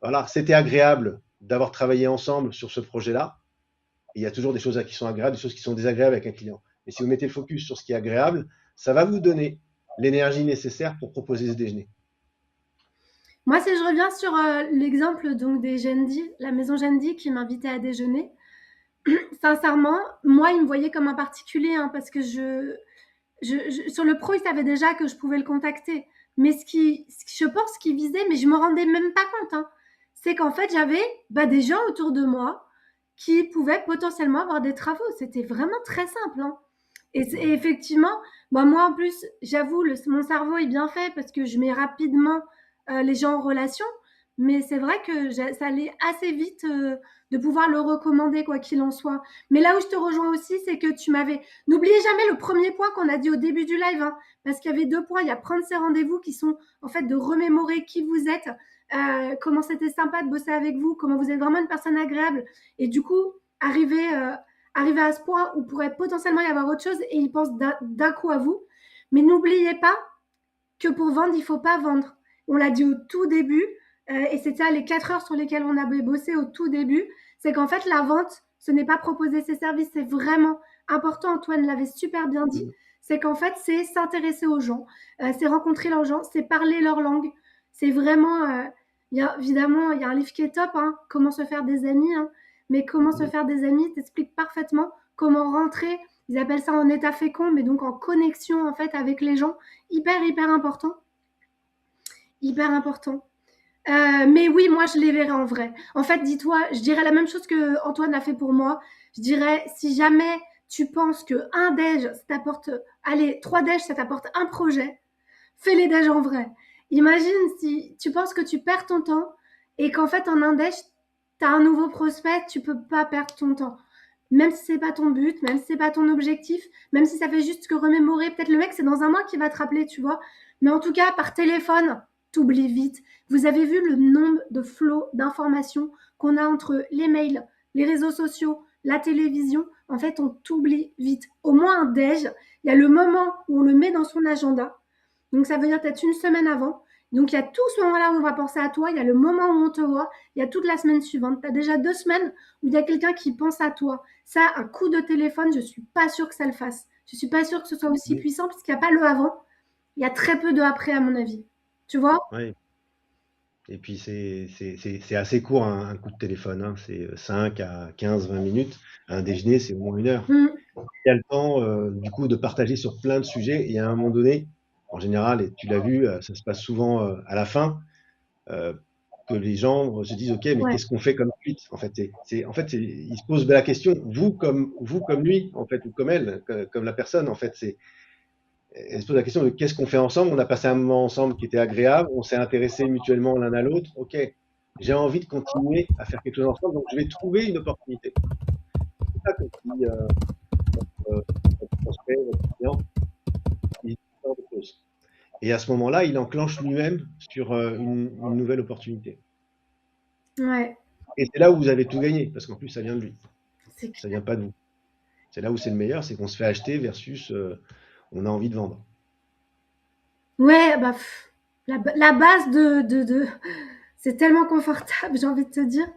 voilà, c'était agréable d'avoir travaillé ensemble sur ce projet-là. Il y a toujours des choses qui sont agréables, des choses qui sont désagréables avec un client. Et si vous mettez le focus sur ce qui est agréable, ça va vous donner l'énergie nécessaire pour proposer ce déjeuner. Moi, si je reviens sur l'exemple donc des Gendi, la maison Gendi qui m'invitait à déjeuner, sincèrement, moi, ils me voyaient comme un particulier hein, parce que sur le pro, ils savaient déjà que je pouvais le contacter. Mais je pense qu'ils visaient, mais je me rendais même pas compte, hein, c'est qu'en fait, j'avais des gens autour de moi qui pouvaient potentiellement avoir des travaux. C'était vraiment très simple. Hein. Et effectivement, moi en plus, j'avoue, mon cerveau est bien fait parce que je mets rapidement les gens en relation. Mais c'est vrai que ça allait assez vite de pouvoir le recommander, quoi qu'il en soit. Mais là où je te rejoins aussi, c'est que tu m'avais. N'oubliez jamais le premier point qu'on a dit au début du live, hein, parce qu'il y avait 2 points. Il y a prendre ses rendez-vous qui sont en fait de remémorer qui vous êtes, comment c'était sympa de bosser avec vous, comment vous êtes vraiment une personne agréable. Et du coup, arriver à ce point où pourrait potentiellement y avoir autre chose et ils pensent d'un coup à vous. Mais n'oubliez pas que pour vendre, il ne faut pas vendre. On l'a dit au tout début, et c'est ça les 4 heures sur lesquelles on a bossé au tout début, c'est qu'en fait, la vente, ce n'est pas proposer ses services, c'est vraiment important. Antoine l'avait super bien dit. C'est qu'en fait, c'est s'intéresser aux gens, c'est rencontrer leurs gens, c'est parler leur langue. C'est vraiment, évidemment, il y a un livre qui est top, hein, Comment se faire des amis, hein, mais Comment se faire des amis t'explique parfaitement comment rentrer. Ils appellent ça en état fécond, mais donc en connexion en fait avec les gens, hyper important, hyper important. Mais oui, moi je les verrai en vrai. En fait, dis-toi, je dirais la même chose que Antoine a fait pour moi. Je dirais, si jamais tu penses que un déj, ça t'apporte, allez, 3 déj, ça t'apporte un projet, fais les déj en vrai. Imagine si tu penses que tu perds ton temps et qu'en fait en un déj, tu as un nouveau prospect, tu peux pas perdre ton temps. Même si c'est pas ton but, même si c'est pas ton objectif, même si ça fait juste que remémorer, peut-être le mec c'est dans un mois qu'il va te rappeler, tu vois. Mais en tout cas, par téléphone, t'oublies vite. Vous avez vu le nombre de flots d'informations qu'on a entre les mails, les réseaux sociaux, la télévision. En fait, on t'oublie vite. Au moins un déj, il y a le moment où on le met dans son agenda. Donc, ça veut dire peut-être une semaine avant. Donc, il y a tout ce moment-là où on va penser à toi. Il y a le moment où on te voit. Il y a toute la semaine suivante. Tu as déjà 2 semaines où il y a quelqu'un qui pense à toi. Ça, un coup de téléphone, je ne suis pas sûre que ça le fasse. Je ne suis pas sûre que ce soit aussi Oui. puissant parce qu'il n'y a pas le avant. Il y a très peu de après, à mon avis. Tu vois? Ouais. Et puis c'est assez court un coup de téléphone, hein. C'est 5 à 15, 20 minutes. Un déjeuner, c'est au moins 1 heure. Mm. Il y a le temps, du coup, de partager sur plein de sujets. Et à un moment donné, en général, et tu l'as vu, ça se passe souvent à la fin, euh, que les gens se disent, OK, mais Ouais. qu'est-ce qu'on fait comme suite? En fait, ils se posent la question, vous comme lui, en fait, ou comme elle, comme la personne, en fait, elle se pose la question de qu'est-ce qu'on fait ensemble? On a passé un moment ensemble qui était agréable, on s'est intéressés mutuellement l'un à l'autre. OK, j'ai envie de continuer à faire quelque chose ensemble, donc je vais trouver une opportunité. C'est ça que dit votre, votre prospect, votre client, il dit ce genre de choses. Et à ce moment-là, il enclenche lui-même sur une nouvelle opportunité. Ouais. Et c'est là où vous avez tout gagné, parce qu'en plus, ça vient de lui. C'est Ça clair. vient pas de vous. C'est là où c'est le meilleur, c'est qu'on se fait acheter versus on a envie de vendre. Ouais, bah, la base c'est tellement confortable, j'ai envie de te dire.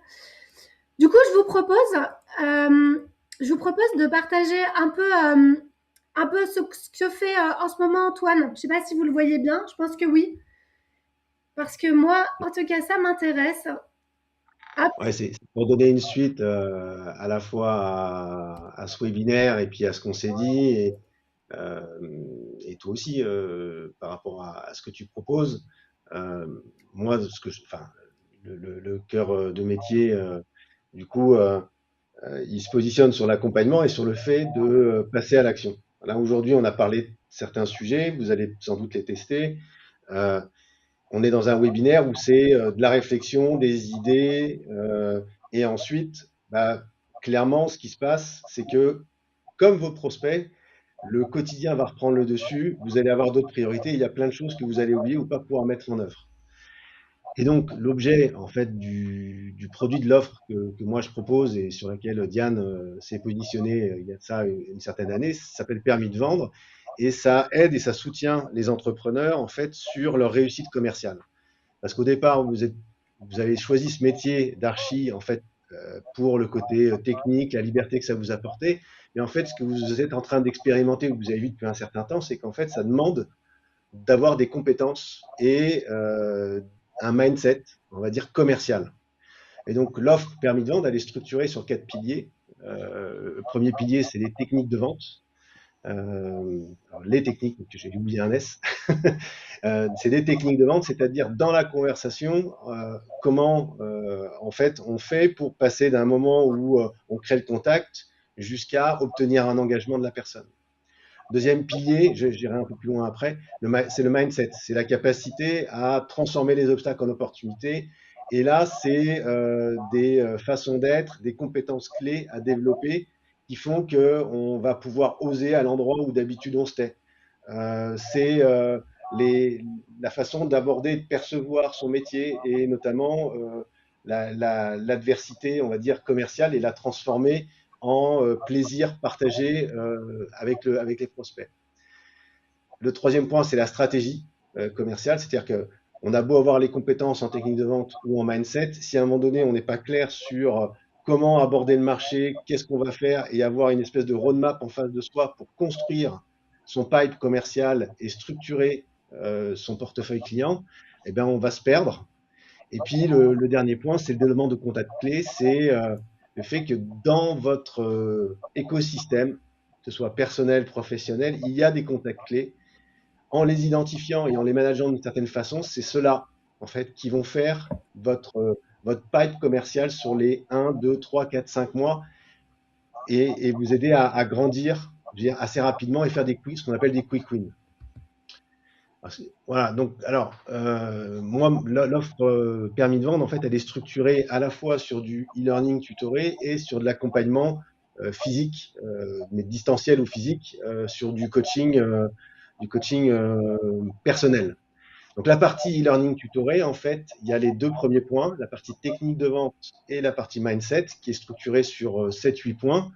Du coup, euh, je vous propose de partager un peu ce que fait en ce moment Antoine. Je ne sais pas si vous le voyez bien, je pense que oui. Parce que moi, en tout cas, ça m'intéresse. Hop, Ouais, c'est pour donner une suite à la fois à ce webinaire et puis à ce qu'on s'est dit euh, et toi aussi par rapport à ce que tu proposes. Euh, moi, enfin, le cœur de métier, du coup, il se positionne sur l'accompagnement et sur le fait de passer à l'action. Là, aujourd'hui, on a parlé de certains sujets, vous allez sans doute les tester. Euh, on est dans un webinaire où c'est de la réflexion, des idées, et ensuite, bah, clairement, ce qui se passe, c'est que, comme vos prospects, le quotidien va reprendre le dessus, vous allez avoir d'autres priorités, il y a plein de choses que vous allez oublier ou pas pouvoir mettre en œuvre. Et donc, l'objet, en fait, du produit de l'offre que moi je propose et sur laquelle Diane s'est positionnée il y a de ça une certaine année, ça s'appelle Permis de vendre. Et ça aide et ça soutient les entrepreneurs, en fait, sur leur réussite commerciale. Parce qu'au départ, vous avez choisi ce métier d'archi, en fait, pour le côté technique, la liberté que ça vous apportait. Mais en fait, ce que vous êtes en train d'expérimenter ou que vous avez vu depuis un certain temps, c'est qu'en fait, ça demande d'avoir des compétences et un mindset, on va dire, commercial. Et donc, l'offre permis de vente, elle est structurée sur 4 piliers. Le premier pilier, c'est les techniques de vente. Alors, les techniques, j'ai oublié un S. C'est des techniques de vente, c'est-à-dire dans la conversation, comment en fait on fait pour passer d'un moment où on crée le contact jusqu'à obtenir un engagement de la personne. Deuxième pilier, j'irai un peu plus loin après, c'est le mindset, c'est la capacité à transformer les obstacles en opportunités. Et là, c'est des façons d'être, des compétences clés à développer qui font qu'on va pouvoir oser à l'endroit où d'habitude on se tait. C'est la façon d'aborder, de percevoir son métier et notamment l'adversité, on va dire, commerciale et la transformer en plaisir partagé avec les prospects. Le troisième point, c'est la stratégie commerciale, c'est-à-dire que on a beau avoir les compétences en technique de vente ou en mindset, si à un moment donné on n'est pas clair sur comment aborder le marché, qu'est-ce qu'on va faire et avoir une espèce de roadmap en face de soi pour construire son pipe commercial et structurer son portefeuille client, eh bien on va se perdre. Et puis le dernier point, c'est le développement de contacts clés, c'est le fait que dans votre écosystème, que ce soit personnel, professionnel, il y a des contacts clés. En les identifiant et en les manageant d'une certaine façon, c'est ceux-là, en fait, qui vont faire votre pipe commercial sur les 1, 2, 3, 4, 5 mois et vous aider à grandir, je veux dire, assez rapidement et faire ce qu'on appelle des quick wins. Voilà, donc alors moi l'offre permis de vendre en fait elle est structurée à la fois sur du e-learning tutoré et sur de l'accompagnement physique, mais distanciel ou physique, sur du coaching personnel. Donc la partie e-learning tutoré, en fait, il y a les deux premiers points, la partie technique de vente et la partie mindset, qui est structurée sur 7-8 points.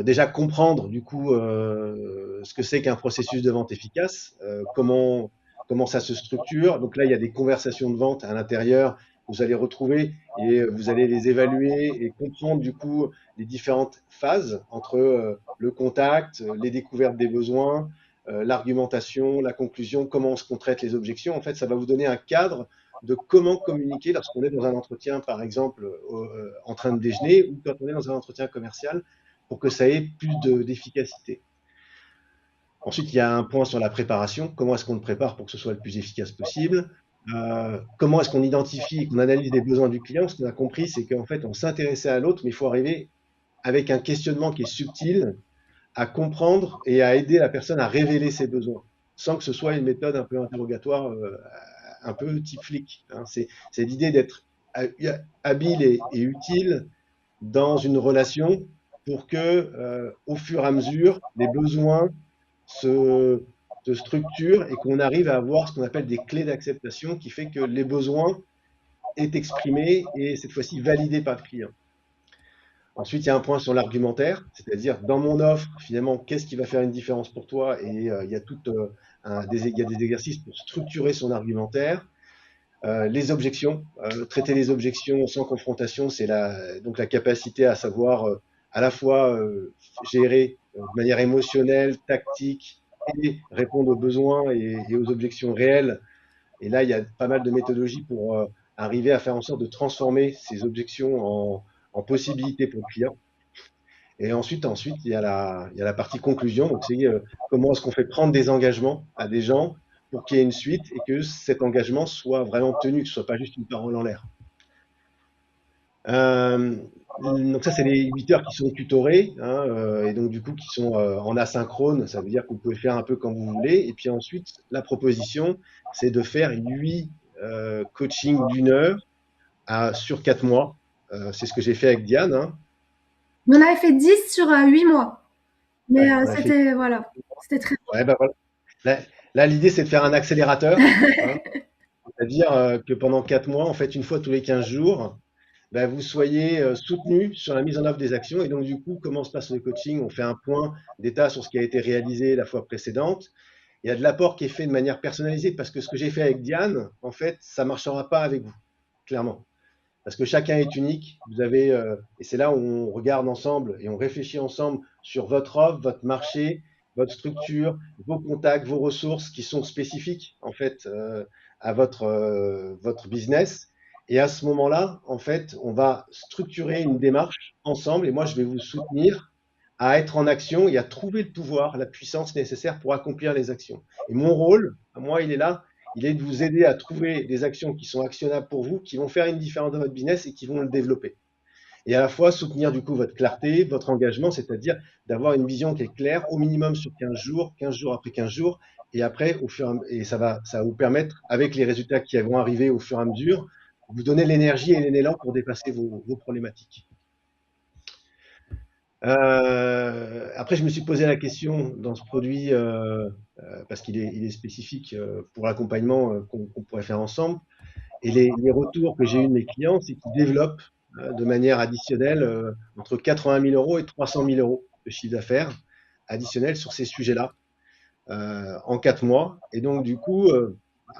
Déjà comprendre du coup ce que c'est qu'un processus de vente efficace, comment comment ça se structure. Donc là, il y a des conversations de vente à l'intérieur. Vous allez retrouver et vous allez les évaluer et comprendre du coup les différentes phases entre le contact, les découvertes des besoins, l'argumentation, la conclusion, comment on traite les objections. En fait, ça va vous donner un cadre de comment communiquer lorsqu'on est dans un entretien, par exemple, en train de déjeuner ou quand on est dans un entretien commercial pour que ça ait plus d'efficacité. Ensuite, il y a un point sur la préparation. Comment est-ce qu'on le prépare pour que ce soit le plus efficace possible? Comment est-ce qu'on identifie et qu'on analyse les besoins du client? Ce qu'on a compris, c'est qu'en fait, on s'intéressait à l'autre, mais il faut arriver avec un questionnement qui est subtil à comprendre et à aider la personne à révéler ses besoins, sans que ce soit une méthode un peu interrogatoire, un peu type flic. Hein. C'est l'idée d'être habile et utile dans une relation pour que, au fur et à mesure, les besoins se, se structurent et qu'on arrive à avoir ce qu'on appelle des clés d'acceptation qui fait que les besoins est exprimé et cette fois-ci validé par le client. Ensuite, il y a un point sur l'argumentaire, c'est-à-dire dans mon offre, finalement, qu'est-ce qui va faire une différence pour toi? Et il y a il y a des exercices pour structurer son argumentaire. Les objections, traiter les objections sans confrontation, c'est donc la capacité à savoir à la fois gérer de manière émotionnelle, tactique, et répondre aux besoins et aux objections réelles. Et là, il y a pas mal de méthodologies pour arriver à faire en sorte de transformer ces objections en possibilités pour le client. Et ensuite, il y a la partie conclusion. Donc, c'est comment est-ce qu'on fait prendre des engagements à des gens pour qu'il y ait une suite et que cet engagement soit vraiment tenu, que ce ne soit pas juste une parole en l'air. Donc ça, c'est les 8 heures qui sont tutorées, hein, et donc du coup qui sont en asynchrone. Ça veut dire que vous pouvez faire un peu comme vous voulez. Et puis ensuite, la proposition, c'est de faire 8 coachings d'1 heure sur 4 mois. C'est ce que j'ai fait avec Diane. Hein. On avait fait 10 sur 8 mois. Mais Ouais, c'était voilà, c'était très ouais, bah, voilà. Là, l'idée, c'est de faire un accélérateur. Hein. C'est-à-dire que pendant 4 mois, en fait, une fois tous les 15 jours, bah, vous soyez soutenu sur la mise en œuvre des actions. Et donc, du coup, comment se passe le coaching? On fait un point d'état sur ce qui a été réalisé la fois précédente. Il y a de l'apport qui est fait de manière personnalisée parce que ce que j'ai fait avec Diane, en fait, ça ne marchera pas avec vous, clairement. Parce que chacun est unique. Vous avez, et c'est là où on regarde ensemble et on réfléchit ensemble sur votre offre, votre marché, votre structure, vos contacts, vos ressources qui sont spécifiques en fait à votre business. Et à ce moment-là, en fait, on va structurer une démarche ensemble et moi, je vais vous soutenir à être en action et à trouver le pouvoir, la puissance nécessaire pour accomplir les actions. Et mon rôle, moi, il est là, il est de vous aider à trouver des actions qui sont actionnables pour vous, qui vont faire une différence dans votre business et qui vont le développer. Et à la fois soutenir du coup votre clarté, votre engagement, c'est-à-dire d'avoir une vision qui est claire au minimum sur 15 jours après 15 jours, et après, ça va vous permettre, avec les résultats qui vont arriver au fur et à mesure, vous donner l'énergie et l'élan pour dépasser vos problématiques. Après, je me suis posé la question dans ce produit, parce qu'il est spécifique pour l'accompagnement qu'on pourrait faire ensemble. Et les retours que j'ai eu de mes clients, c'est qu'ils développent de manière additionnelle entre 80 000 euros et 300 000 euros de chiffre d'affaires additionnel sur ces sujets-là en 4 mois. Et donc, du coup,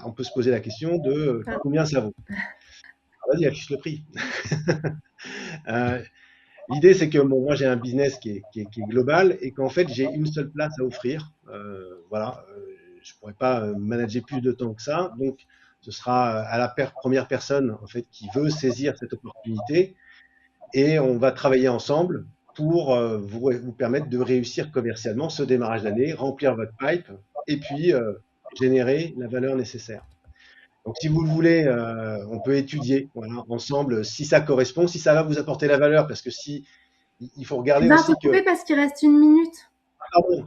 on peut se poser la question de combien ça vaut. Vas-y, affiche le prix. L'idée, c'est que moi, j'ai un business qui est global et qu'en fait, j'ai une seule place à offrir. Voilà, je ne pourrais pas manager plus de temps que ça. Donc, ce sera à la première personne en fait qui veut saisir cette opportunité et on va travailler ensemble pour vous permettre de réussir commercialement ce démarrage d'année, remplir votre pipe et puis générer la valeur nécessaire. Donc, si vous le voulez, on peut étudier ensemble si ça correspond, si ça va vous apporter la valeur, parce que il faut regarder aussi que. Couper parce qu'il reste 1 minute. Pardon,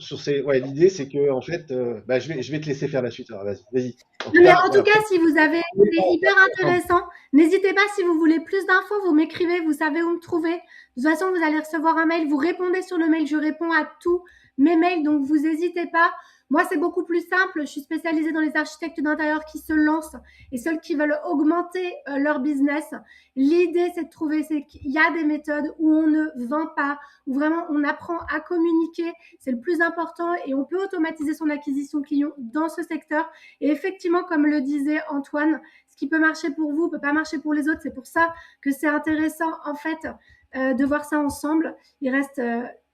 l'idée c'est que en fait, je vais te laisser faire la suite. Alors, vas-y. Mais en tout cas, si vous avez, c'est hyper intéressant. N'hésitez pas si vous voulez plus d'infos, vous m'écrivez, vous savez où me trouver. De toute façon, vous allez recevoir un mail, vous répondez sur le mail, je réponds à tous mes mails, donc vous n'hésitez pas. Moi, c'est beaucoup plus simple. Je suis spécialisée dans les architectes d'intérieur qui se lancent et ceux qui veulent augmenter leur business. L'idée, c'est de trouver, c'est qu'il y a des méthodes où on ne vend pas, où vraiment on apprend à communiquer. C'est le plus important et on peut automatiser son acquisition client dans ce secteur. Et effectivement, comme le disait Antoine, ce qui peut marcher pour vous peut pas marcher pour les autres. C'est pour ça que c'est intéressant, en fait, de voir ça ensemble. Il reste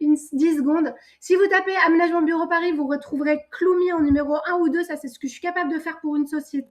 10 secondes. Si vous tapez Aménagement Bureau Paris, vous retrouverez Cloomy en numéro 1 ou 2. Ça, c'est ce que je suis capable de faire pour une société.